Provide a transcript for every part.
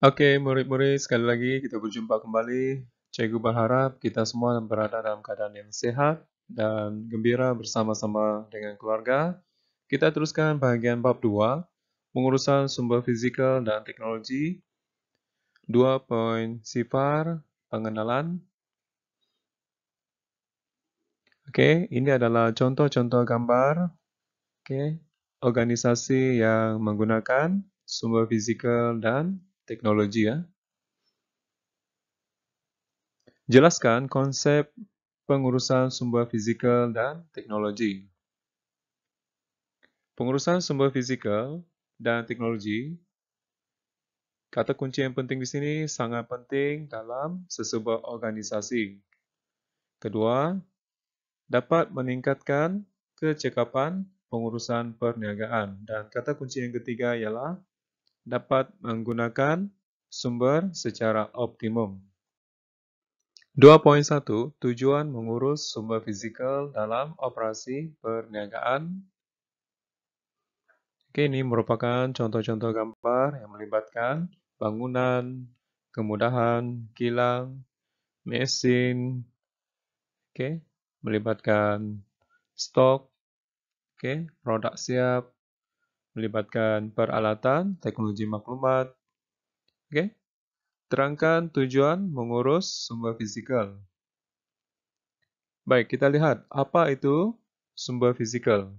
Oke, murid-murid, sekali lagi kita berjumpa kembali. Cikgu berharap kita semua berada dalam keadaan yang sehat dan gembira bersama-sama dengan keluarga. Kita teruskan bahagian bab 2, pengurusan sumber fizikal dan teknologi. 2.0, pengenalan. Oke, ini adalah contoh-contoh gambar. Oke, organisasi yang menggunakan sumber fizikal dan teknologi ya. Jelaskan konsep pengurusan sumber fizikal dan teknologi. Pengurusan sumber fizikal dan teknologi, kata kunci yang penting di sini sangat penting dalam sesebuah organisasi. Kedua, dapat meningkatkan kecekapan pengurusan perniagaan. Dan kata kunci yang ketiga ialah dapat menggunakan sumber secara optimum. 2.1 Tujuan mengurus sumber fizikal dalam operasi perniagaan. Oke, ini merupakan contoh-contoh gambar yang melibatkan bangunan, kemudahan, kilang, mesin, oke, melibatkan stok, oke, produk siap, melibatkan peralatan, teknologi maklumat, oke. Terangkan tujuan mengurus sumber fizikal. Baik, kita lihat apa itu sumber fizikal.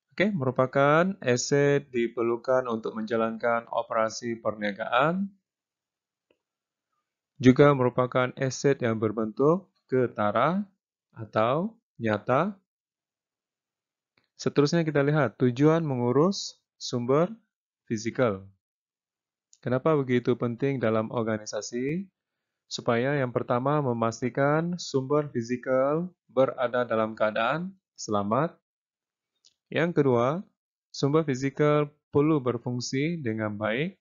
Oke, merupakan aset diperlukan untuk menjalankan operasi perniagaan, juga merupakan aset yang berbentuk ketara atau nyata. Seterusnya kita lihat tujuan mengurus sumber fizikal. Kenapa begitu penting dalam organisasi? Supaya yang pertama memastikan sumber fizikal berada dalam keadaan selamat. Yang kedua, sumber fizikal perlu berfungsi dengan baik.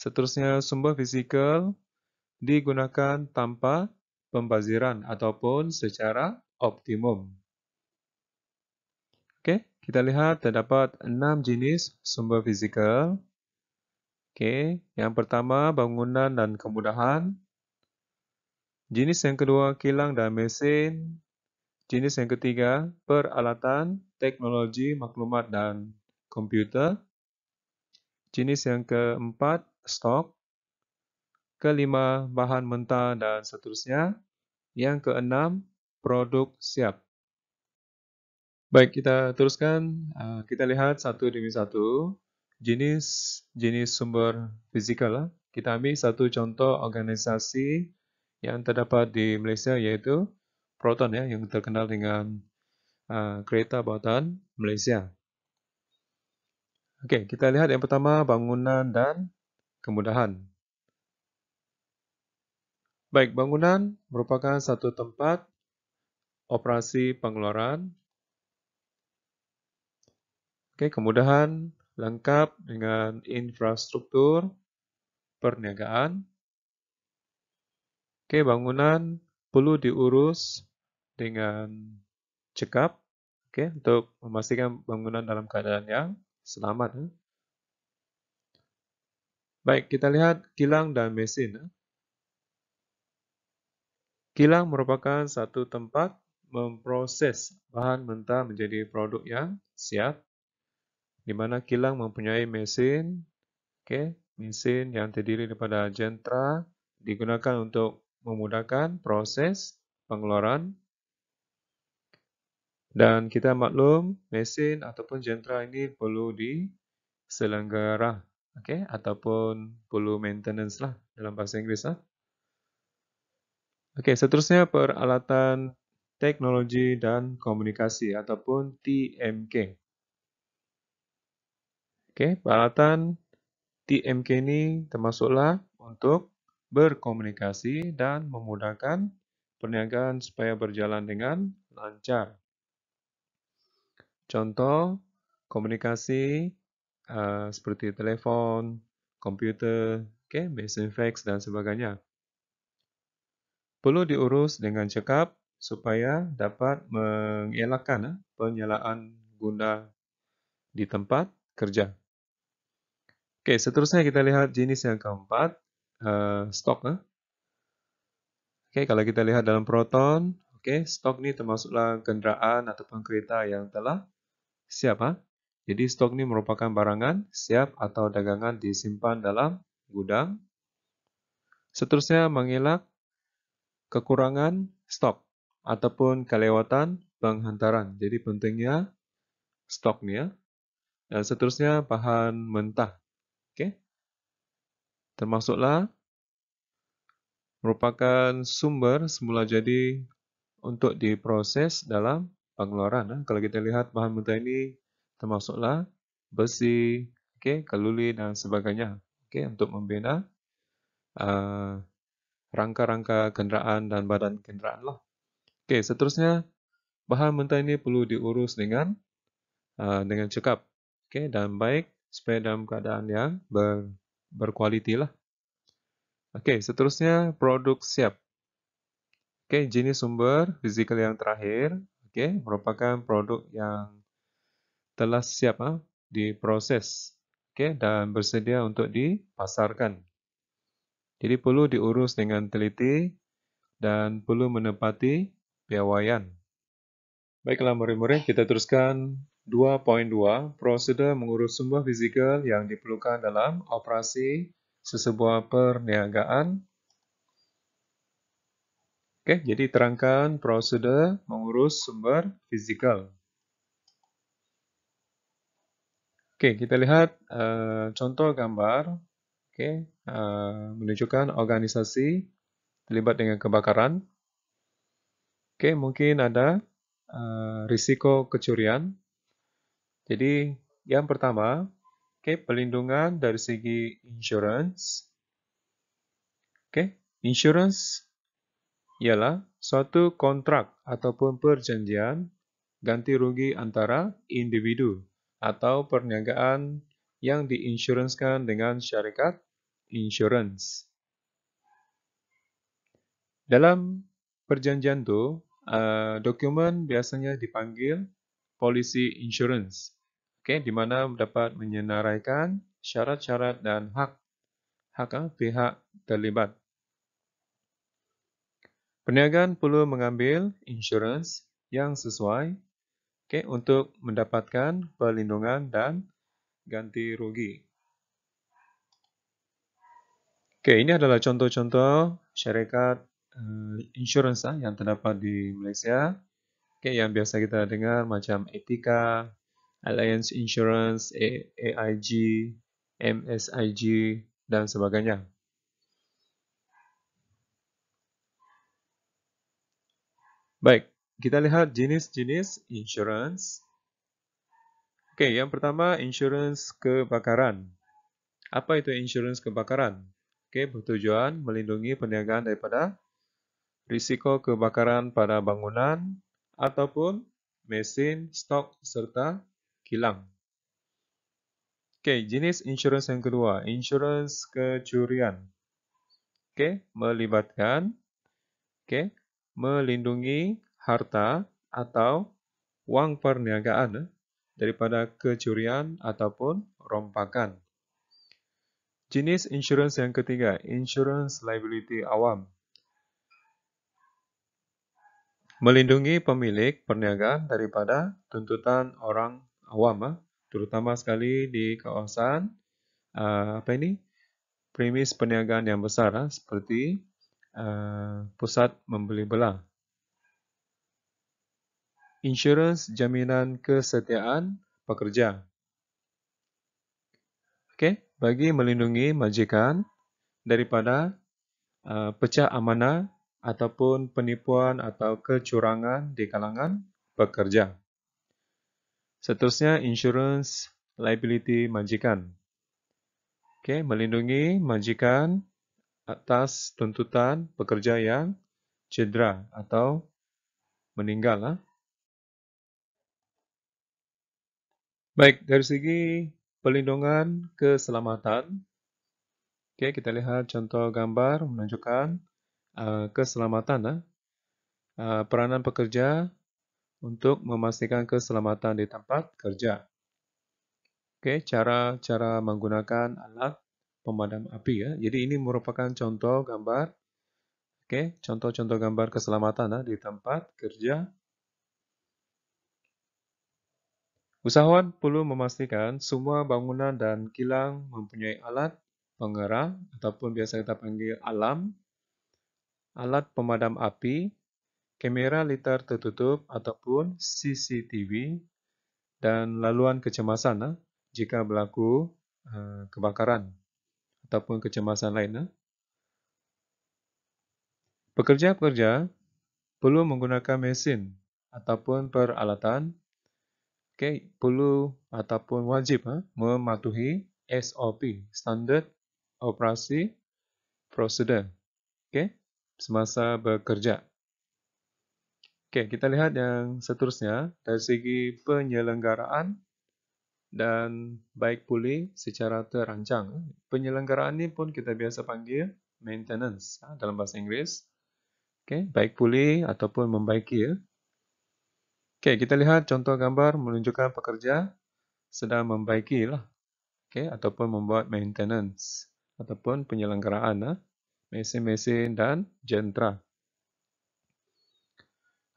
Seterusnya, sumber fizikal digunakan tanpa pembaziran ataupun secara optimum. Oke, kita lihat terdapat 6 jenis sumber fizikal. Oke, yang pertama bangunan dan kemudahan. Jenis yang kedua kilang dan mesin. Jenis yang ketiga peralatan, teknologi, maklumat dan komputer. Jenis yang keempat stok. Kelima bahan mentah dan seterusnya. Yang keenam produk siap. Baik, kita teruskan. Kita lihat satu demi satu jenis sumber fizikal. Kita ambil satu contoh organisasi yang terdapat di Malaysia, yaitu Proton ya, yang terkenal dengan kereta buatan Malaysia. Oke, kita lihat yang pertama bangunan dan kemudahan. Baik, bangunan merupakan satu tempat operasi pengeluaran. Oke, kemudahan lengkap dengan infrastruktur perniagaan. Oke, bangunan perlu diurus dengan cekap, oke, untuk memastikan bangunan dalam keadaan yang selamat. Baik, kita lihat kilang dan mesin. Kilang merupakan satu tempat memproses bahan mentah menjadi produk yang siap, di mana kilang mempunyai mesin, oke, mesin yang terdiri daripada jentera digunakan untuk memudahkan proses pengeluaran. Dan kita maklum mesin ataupun jentera ini perlu diselenggara, oke, ataupun perlu maintenance lah dalam bahasa Inggeris. Oke, seterusnya peralatan teknologi dan komunikasi ataupun TMK. Oke, peralatan TMK ini termasuklah untuk berkomunikasi dan memudahkan perniagaan supaya berjalan dengan lancar. Contoh komunikasi seperti telefon, komputer, mesin fax dan sebagainya. Perlu diurus dengan cekap supaya dapat mengelakkan penyalahan guna di tempat kerja. Okey, seterusnya kita lihat jenis yang keempat, stok. Okey, kalau kita lihat dalam Proton, okey, stok ni termasuklah kenderaan ataupun kereta yang telah siap. Jadi stok ni merupakan barangan siap atau dagangan disimpan dalam gudang. Seterusnya mengelak kekurangan stok ataupun kelewatan penghantaran. Jadi pentingnya stok ni. Dan seterusnya bahan mentah. Okey. Termasuklah merupakan sumber semula jadi untuk diproses dalam pengeluaran. Kalau kita lihat bahan mentah ini termasuklah besi, okey, keluli dan sebagainya. Okey, untuk membina rangka-rangka kenderaan dan badan kenderaan lah. Okey, seterusnya bahan mentah ini perlu diurus dengan cekap, okey, dan baik supaya dalam keadaan yang berkualiti lah. Okey, seterusnya produk siap. Okey, jenis sumber fizikal yang terakhir, okey, merupakan produk yang telah siap diproses, okey, dan bersedia untuk dipasarkan. Jadi perlu diurus dengan teliti dan perlu menepati piawaian. Baiklah murid-murid, kita teruskan 2.2, prosedur mengurus sumber fizikal yang diperlukan dalam operasi sesebuah perniagaan. Okey, jadi terangkan prosedur mengurus sumber fizikal. Okey, kita lihat contoh gambar. Okey, menunjukkan organisasi terlibat dengan kebakaran. Okey, mungkin ada risiko kecurian. Jadi, yang pertama, okey, perlindungan dari segi insurans. Okey, insurans ialah suatu kontrak ataupun perjanjian ganti rugi antara individu atau perniagaan yang diinsyuranskan dengan syarikat insurans. Dalam perjanjian itu, dokumen biasanya dipanggil polisi insurans, di mana dapat menyenaraikan syarat-syarat dan hak pihak terlibat. Perniagaan perlu mengambil insurans yang sesuai untuk mendapatkan perlindungan dan ganti rugi. Ini adalah contoh-contoh syarikat insurans yang terdapat di Malaysia. Yang biasa kita dengar macam Etika, Alliance Insurance, AIG, MSIG dan sebagainya. Baik, kita lihat jenis-jenis insurans. Yang pertama, insurans kebakaran. Apa itu insurans kebakaran? Bertujuan melindungi perniagaan daripada risiko kebakaran pada bangunan ataupun mesin, stok serta kilang. Jenis insurans yang kedua, insurans kecurian. Melibatkan melindungi harta atau wang perniagaan daripada kecurian ataupun rompakan. Jenis insurans yang ketiga, insurans liability awam. Melindungi pemilik perniagaan daripada tuntutan orang awam, terutama sekali di kawasan premis perniagaan yang besar seperti pusat membeli belah. Insurans jaminan kesetiaan pekerja. Bagi melindungi majikan daripada pecah amanah ataupun penipuan atau kecurangan di kalangan pekerja. Seterusnya, insurans liability majikan. Melindungi majikan atas tuntutan pekerja yang cedera atau meninggal. Baik, dari segi perlindungan keselamatan, kita lihat contoh gambar menunjukkan keselamatan, peranan pekerja untuk memastikan keselamatan di tempat kerja. Okey, cara menggunakan alat pemadam api ya. Jadi ini merupakan contoh gambar. Okey, contoh-contoh gambar keselamatan di tempat kerja. Usahawan perlu memastikan semua bangunan dan kilang mempunyai alat pengerang ataupun biasa kita panggil alarm, alat pemadam api, kamera litar tertutup ataupun CCTV dan laluan kecemasan jika berlaku kebakaran ataupun kecemasan lain. Pekerja-pekerja perlu menggunakan mesin ataupun peralatan, perlu ataupun wajib mematuhi SOP, Standard Operasi Prosedur, semasa bekerja. Kita lihat yang seterusnya dari segi penyelenggaraan dan baik pulih secara terancang. Penyelenggaraan ini pun kita biasa panggil maintenance dalam bahasa Inggeris. Baik pulih ataupun membaiki. Kita lihat contoh gambar menunjukkan pekerja sedang membaiki ataupun membuat maintenance ataupun penyelenggaraan mesin-mesin dan jentera.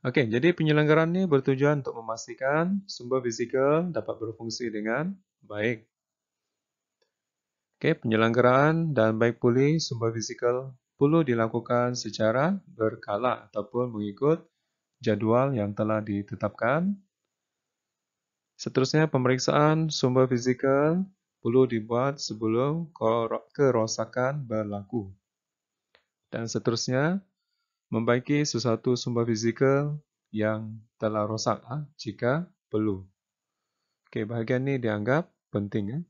Jadi penyelenggaraan ini bertujuan untuk memastikan sumber fizikal dapat berfungsi dengan baik. Penyelenggaraan dan baik pulih sumber fizikal perlu dilakukan secara berkala ataupun mengikut jadual yang telah ditetapkan. Seterusnya, pemeriksaan sumber fizikal perlu dibuat sebelum kerosakan berlaku. Dan seterusnya, membaiki sesuatu sumber fizikal yang telah rosak jika perlu. Bahagian ini dianggap penting.